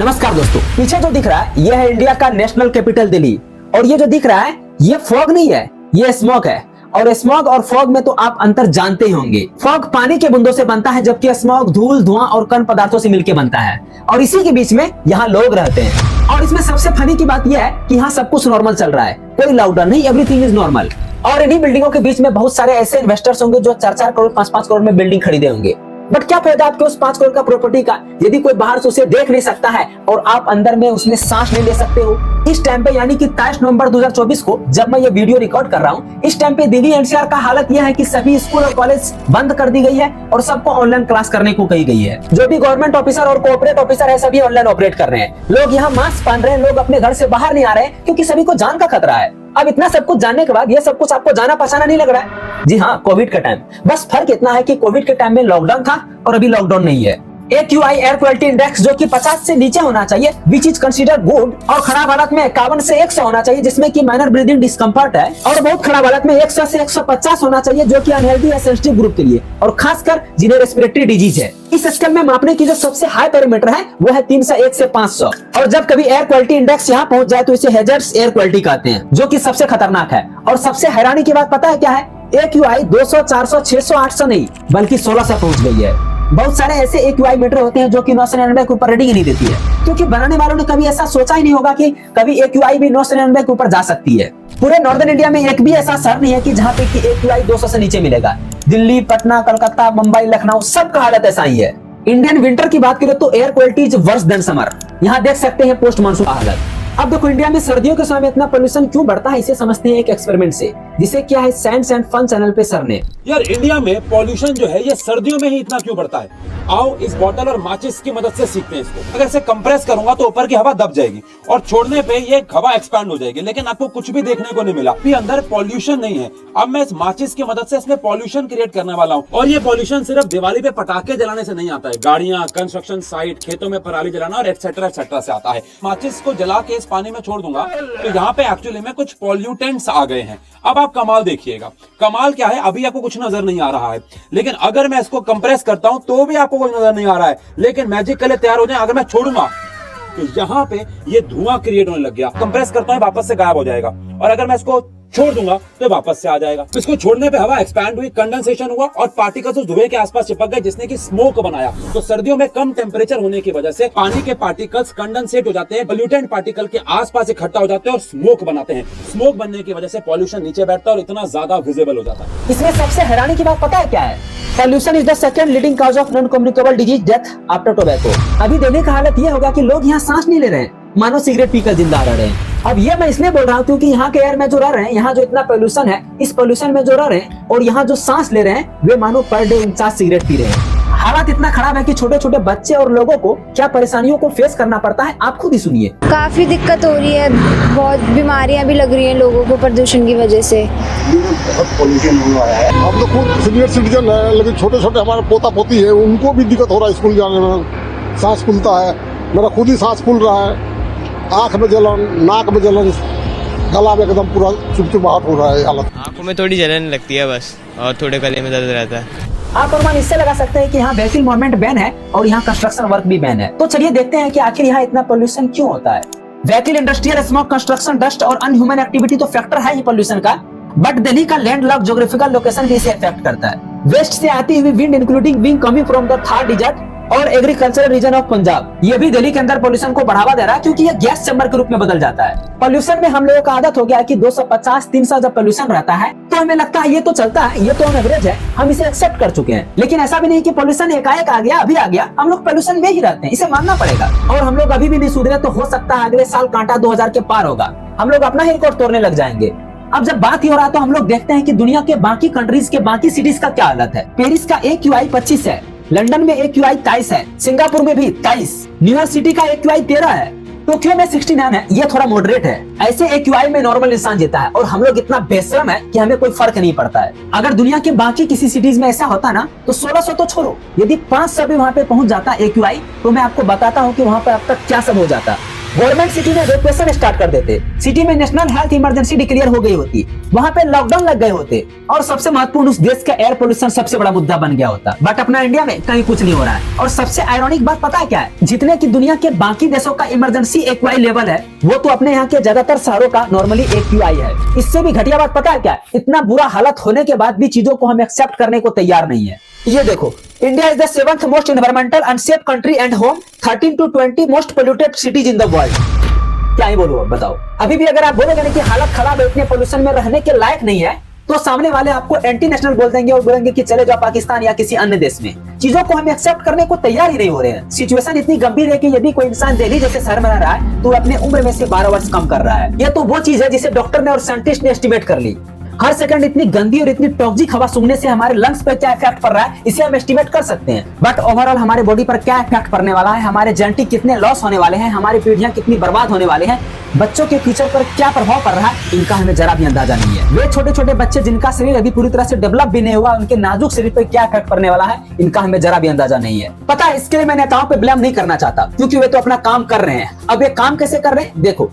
नमस्कार दोस्तों, पीछे जो दिख रहा है यह है इंडिया का नेशनल कैपिटल दिल्ली। और ये जो दिख रहा है ये फॉग नहीं है, ये स्मॉग है। और स्मॉग और फॉग में तो आप अंतर जानते ही होंगे। फॉग पानी के बूंदों से बनता है, जबकि स्मॉग धूल, धुआं और कण पदार्थों से मिलकर बनता है। और इसी के बीच में यहाँ लोग रहते हैं। और इसमें सबसे फनी की बात यह है कि यहाँ सब कुछ नॉर्मल चल रहा है, कोई लॉकडाउन नहीं, एवरीथिंग इज नॉर्मल। और इन्हीं बिल्डिंगों के बीच में बहुत सारे ऐसे इन्वेस्टर्स होंगे जो 4-4 करोड़ 5-5 करोड़ में बिल्डिंग खरीदे होंगे। बट क्या फायदा आपके उस 5 करोड़ का प्रॉपर्टी का, यदि कोई बाहर से उसे देख नहीं सकता है और आप अंदर में उसमें सांस नहीं ले सकते हो। इस टाइम पे यानी कि 23 नवंबर 2024 को जब मैं ये वीडियो रिकॉर्ड कर रहा हूँ, इस टाइम पे दिल्ली एनसीआर का हालत यह है कि सभी स्कूल और कॉलेज बंद कर दी गई है और सबको ऑनलाइन क्लास करने को कही गई है। जो भी गवर्नमेंट ऑफिसर और कॉर्पोरेट ऑफिसर है सभी ऑनलाइन ऑपरेट कर रहे हैं। लोग यहाँ मास्क पहन रहे हैं, लोग अपने घर से बाहर नहीं आ रहे हैं क्योंकि सभी को जान का खतरा है। अब इतना सब कुछ जानने के बाद ये सब कुछ आपको जाना पहचाना नहीं लग रहा है? जी हाँ, कोविड का टाइम। बस फर्क इतना है कि कोविड के टाइम में लॉकडाउन था और अभी लॉकडाउन नहीं है। AQI एयर क्वालिटी इंडेक्स जो कि 50 से नीचे होना चाहिए, विच इज कंसीडर गुड। और खराब हालत में 51 से 100 होना चाहिए, जिसमें कि माइनर ब्रीदिंग डिस्कम्फर्ट है। और बहुत खराब हालत में 100 से 150 होना चाहिए, जो कि अनहेल्दी है सेंसिटिव ग्रुप के लिए, और खासकर जिन्हें रेस्पिरेटरी डिजीज है। इस स्केल में मापने की जो सबसे हाई पैरामीटर है वो है 3 से 1 से 500। और जब कभी एयर क्वालिटी इंडेक्स यहाँ पहुंच जाए तो इसे हैजर्ड्स एयर क्वालिटी कहते हैं, जो कि सबसे खतरनाक है। और सबसे हैरानी की बात पता है क्या है? AQI 200, 400, 600, 800 नहीं बल्कि 1600 पहुंच गई है। बहुत सारे ऐसे AQI मीटर होते हैं जो कि 999 के ऊपर रीडिंग नहीं देती है, क्योंकि बनाने वालों ने कभी ऐसा सोचा ही नहीं होगा कि कभी AQI भी 999 के ऊपर जा सकती है। पूरे नॉर्दर्न इंडिया में एक भी ऐसा शहर नहीं है कि जहाँ पे कि AQI 200 से नीचे मिलेगा। दिल्ली, पटना, कलकत्ता, मुंबई, लखनऊ सबका हालत ऐसा ही है। इंडियन विंटर की बात करें तो air quality is worse than summer. यहाँ देख सकते हैं पोस्ट मानसून का हालत। अब देखो, इंडिया में सर्दियों के समय में इतना पोल्यूशन क्यों बढ़ता है, इसे समझते हैं एक एक्सपेरिमेंट से, जिसे किया है साइंस एंड फन चैनल पे सर ने। यार इंडिया में पॉल्यूशन जो है ये सर्दियों में ही इतना क्यों बढ़ता है? आओ इस बोतल और माचिस की मदद से सीखते हैं इसको। अगर इसे कंप्रेस करूंगा तो ऊपर की हवा दब जाएगी और छोड़ने पे ये हवा एक्सपैंड हो जाएगी, लेकिन आपको कुछ भी देखने को नहीं मिला। भी अंदर पॉल्यूशन नहीं है। अब मैं इस माचिस की मदद से इसमें पॉल्यूशन क्रिएट करने वाला हूँ। और ये पॉल्यूशन सिर्फ दिवाली पे पटाखे जलाने से नहीं आता है, गाड़ियां, कंस्ट्रक्शन साइट, खेतों में पराली जलाना और एक्सेट्रा एक्सेट्रा से आता है। माचिस को जला के इस पानी में छोड़ दूंगा तो यहाँ पे एक्चुअली में कुछ पॉल्यूटेंट्स आ गए हैं। अब आप कमाल देखिएगा। कमाल क्या है, अभी आपको कुछ नजर नहीं आ रहा है, लेकिन अगर मैं इसको कंप्रेस करता हूं तो भी आपको कुछ नजर नहीं आ रहा है। लेकिन मैजिक कलर तैयार हो जाए, अगर मैं छोड़ूंगा तो यहाँ पे ये धुआं क्रिएट होने लग गया। कंप्रेस करता हूं वापस से गायब हो जाएगा, और अगर मैं इसको छोड़ दूंगा तो वापस से आ जाएगा। इसको छोड़ने पे हवा एक्सपैंड हुई, कंडेंसेशन हुआ और पार्टिकल्स उस धुएं के आसपास चिपक गए, जिसने की स्मोक बनाया। तो सर्दियों में कम टेम्परेचर होने की वजह से पानी के पार्टिकल्स कंडेंसेट हो जाते हैं, पोल्यूटेंट पार्टिकल के आसपास इकट्ठा हो जाते हैं और स्मोक बनाते हैं। स्मोक बनने की वजह से पॉल्यूशन नीचे बैठता है और इतना ज्यादा विजिबल हो जाता है। इसमें सबसे हैरानी की बात पता है क्या है? Pollution is the second leading cause of non communicable disease death after tobacco. अभी देने का हालत यह होगा कि लोग यहाँ सांस नहीं ले रहे हैं, मानो सिगरेट पीकर जिंदा रह रहे हैं। अब ये मैं इसलिए बोल रहा हूँ क्योंकि यहाँ के एयर में जो रह रहे हैं, यहाँ जो इतना पोल्यूशन है, इस पोल्यूशन में जो रह रहे हैं और यहाँ जो सांस ले रहे हैं, वे मानो पर डे 49 सिगरेट पी रहे हैं। हालात इतना खराब है कि छोटे छोटे बच्चे और लोगों को क्या परेशानियों को फेस करना पड़ता है, आप खुद ही सुनिए। काफी दिक्कत हो रही है, बहुत बीमारियां भी लग रही हैं लोगों को प्रदूषण की वजह से। बहुत पॉल्यूशन हुआ है। हम तो खुद सीनियर सिटीजन है, लेकिन छोटे छोटे हमारे पोता पोती है, उनको भी दिक्कत हो रहा है स्कूल जाने में। सांस फूलता है, मेरा खुद ही सांस फूल रहा है, आँख में जलन, नाक में जलन, गला में एकदम पूरा चुपचुपाहट हो रहा है। हालत आँखों में थोड़ी जलन लगती है बस, और थोड़े गले में दर्द रहता है। आप अनुमान इससे लगा सकते हैं कि यहाँ व्हीकल मूवमेंट बैन है और यहाँ कंस्ट्रक्शन वर्क भी बैन है। तो चलिए देखते हैं कि आखिर यहाँ इतना पोल्यूशन क्यों होता है। Vehicle, industrial smoke, construction, dust और अनह्यूमन एक्टिविटी तो फैक्टर है ही पोल्यूशन का, बट दिल्ली का लैंड लॉक ज्योग्राफिकल लोकेशन भी इसे अफेक्ट करता है। वेस्ट से आती हुई wind including wind coming from the Thar desert और एग्रीकल्चरल रीजन ऑफ पंजाब, ये भी दिल्ली के अंदर पोल्यूशन को बढ़ावा दे रहा है, क्योंकि ये गैस चैम्बर के रूप में बदल जाता है। पोल्यूशन में हम लोगों का आदत हो गया है कि 250-300 जब पोल्यूशन रहता है तो हमें लगता है ये तो चलता है, ये तो ऑन एवरेज है, हम इसे एक्सेप्ट कर चुके हैं। लेकिन ऐसा भी नहीं कि पोल्यूशन एकाएक आ गया, अभी आ गया, हम लोग पोल्यूशन में ही रहते हैं, इसे मानना पड़ेगा। और हम लोग अभी भी नहीं सुधरे तो हो सकता है अगले साल कांटा 2000 के पार होगा, हम लोग अपना ही रिकॉर्ड तोड़ने लग जाएंगे। अब जब बात ही हो रहा है तो हम लोग देखते हैं कि दुनिया के बाकी कंट्रीज के बाकी सिटीज का क्या हालत है। पेरिस का AQI 25 है, लंदन में AQI 23 है, सिंगापुर में भी 23, न्यूयॉर्क सिटी का AQI 13 है, टोक्यो में 69 है, ये थोड़ा मॉडरेट है। ऐसे AQI में नॉर्मल इंसान जीता है और हम लोग इतना बेशरम है कि हमें कोई फर्क नहीं पड़ता है। अगर दुनिया के बाकी किसी सिटीज में ऐसा होता ना तो 1600 तो छोड़ो, यदि 500 भी वहाँ पे पहुंच जाता AQI, तो मैं आपको बताता हूँ कि वहाँ पे अब तक क्या सब हो जाता। गवर्नमेंट सिटी में इवैक्यूएशन स्टार्ट कर देते, सिटी में नेशनल हेल्थ इमरजेंसी डिक्लेयर हो गई होती, वहां पे लॉकडाउन लग गए होते और सबसे महत्वपूर्ण उस देश का एयर पोल्यूशन सबसे बड़ा मुद्दा बन गया होता। बट अपना इंडिया में कहीं कुछ नहीं हो रहा है। और सबसे आयरॉनिक बात पता है क्या है, जितने की दुनिया के बाकी देशों का इमरजेंसी एक्यूआई लेवल है, वो तो अपने यहाँ के ज्यादातर शहरों का नॉर्मली एक्यूआई है। इससे भी घटिया बात पता है क्या है, इतना बुरा हालत होने के बाद भी चीजों को हम एक्सेप्ट करने को तैयार नहीं है। ये देखो, India is the 7th most environmental unsafe country and home 13 to 20 most polluted cities in the world. क्या ही बोलूं, बताओ। अभी भी अगर आप बोलोगे ना कि हालत खराब है, इतने पोल्यूशन में रहने के लायक नहीं है, तो सामने वाले आपको एंटी नेशनल बोल देंगे और बोलेंगे कि चले जाओ पाकिस्तान या किसी अन्य देश में। चीजों को हम एक्सेप्ट करने को तैयार ही नहीं हो रहे हैं। सिचुएशन इतनी गंभीर है कि यदि कोई इंसान दिल्ली जैसे शहर में रह रहा है तो वो अपने उम्र में से 12 वर्ष कम कर रहा है। यह तो वो चीज है जिसे डॉक्टर ने और साइंटिस्ट ने एस्टिमेट कर ली। हर सेकंड इतनी गंदी और इतनी टॉक्सिक हवा सूंघने से हमारे लंग्स पर क्या इफेक्ट पड़ रहा है, इसे हम एस्टिमेट कर सकते हैं। बट ओवरऑल हमारे बॉडी पर क्या इफेक्ट पड़ने वाला है, हमारे जेनेटिक कितने लॉस होने वाले हैं, हमारी पीढ़ियां कितनी बर्बाद होने वाले हैं, बच्चों के फ्यूचर पर क्या प्रभाव पड़ रहा है, इनका हमें जरा भी अंदाजा नहीं है। वे छोटे छोटे बच्चे जिनका शरीर अभी पूरी तरह से डेवलप भी नहीं हुआ, उनके नाजुक शरीर पर क्या इफेक्ट पड़ने वाला है, इनका हमें जरा भी अंदाजा नहीं है। पता है, इसके लिए मैं नेताओं पे ब्लेम नहीं करना चाहता, क्योंकि वे तो अपना काम कर रहे हैं। अब ये काम कैसे कर रहे हैं, देखो।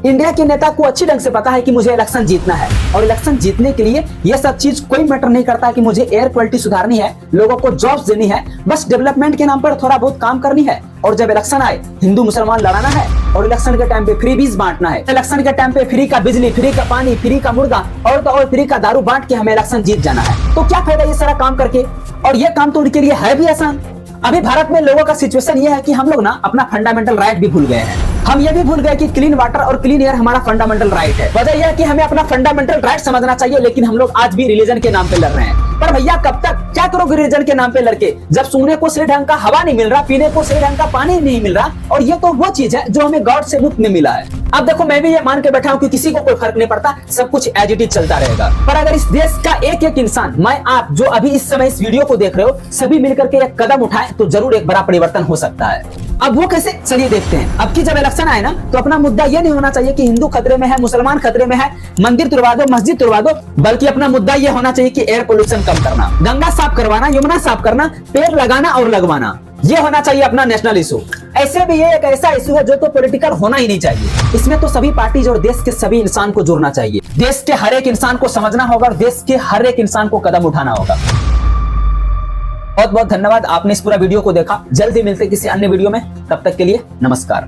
इंडिया के नेता को अच्छी ढंग से पता है कि मुझे इलेक्शन जीतना है, और इलेक्शन जीतने के लिए ये सब चीज कोई मैटर नहीं करता कि मुझे एयर क्वालिटी सुधारनी है, लोगों को जॉब्स देनी है, बस डेवलपमेंट के नाम पर थोड़ा बहुत काम करनी है। और जब इलेक्शन आए, हिंदू मुसलमान लड़ाना है, और इलेक्शन के टाइम पे फ्री बीज बांटना है, इलेक्शन के टाइम पे फ्री का बिजली, फ्री का पानी, फ्री का मुर्गा और तो और फ्री का दारू बांट के हमें इलेक्शन जीत जाना है। तो क्या फायदा ये सारा काम करके, और ये काम तो उनके लिए है भी आसान। अभी भारत में लोगों का सिचुएशन ये है कि हम लोग ना अपना फंडामेंटल राइट भी भूल गए हैं। हम ये भी भूल गए कि क्लीन वाटर और क्लीन एयर हमारा फंडामेंटल राइट है। वजह यह है कि हमें अपना फंडामेंटल राइट समझना चाहिए, लेकिन हम लोग आज भी रिलीजन के नाम पे लड़ रहे हैं। पर भैया कब तक, क्या करोगे रिलीजन के नाम पे लड़के, जब सूंघने को सही ढंग का हवा नहीं मिल रहा, पीने को सही ढंग का पानी नहीं मिल रहा, और ये तो वो चीज है जो हमें गॉड से मुफ्त में मिला है। अब देखो, मैं भी ये मान के बैठा हूँ कि किसी को कोई फर्क नहीं पड़ता, सब कुछ एज इट इज चलता रहेगा। पर अगर इस देश का एक एक इंसान, मैं आप जो अभी इस समय इस वीडियो को देख रहे हो, सभी मिलकर के एक कदम उठाए तो जरूर एक बड़ा परिवर्तन हो सकता है। अब वो कैसे, चलिए देखते हैं। अब की जब इलेक्शन आए ना, तो अपना मुद्दा ये नहीं होना चाहिए कि हिंदू खतरे में है, मुसलमान खतरे में है, मंदिर तुड़वा दो, मस्जिद तुड़वा दो, बल्कि अपना मुद्दा ये होना चाहिए कि एयर पोल्यूशन कम करना, गंगा साफ करवाना, यमुना साफ करना, पेड़ लगाना और लगवाना, ये होना चाहिए अपना नेशनल इशू। ऐसे भी ये एक ऐसा इशू है जो तो पॉलिटिकल होना ही नहीं चाहिए। इसमें तो सभी पार्टीज और देश के सभी इंसान को जुड़ना चाहिए। देश के हर एक इंसान को समझना होगा और देश के हर एक इंसान को कदम उठाना होगा। बहुत बहुत धन्यवाद, आपने इस पूरा वीडियो को देखा। जल्द ही मिलते किसी अन्य वीडियो में, तब तक के लिए नमस्कार।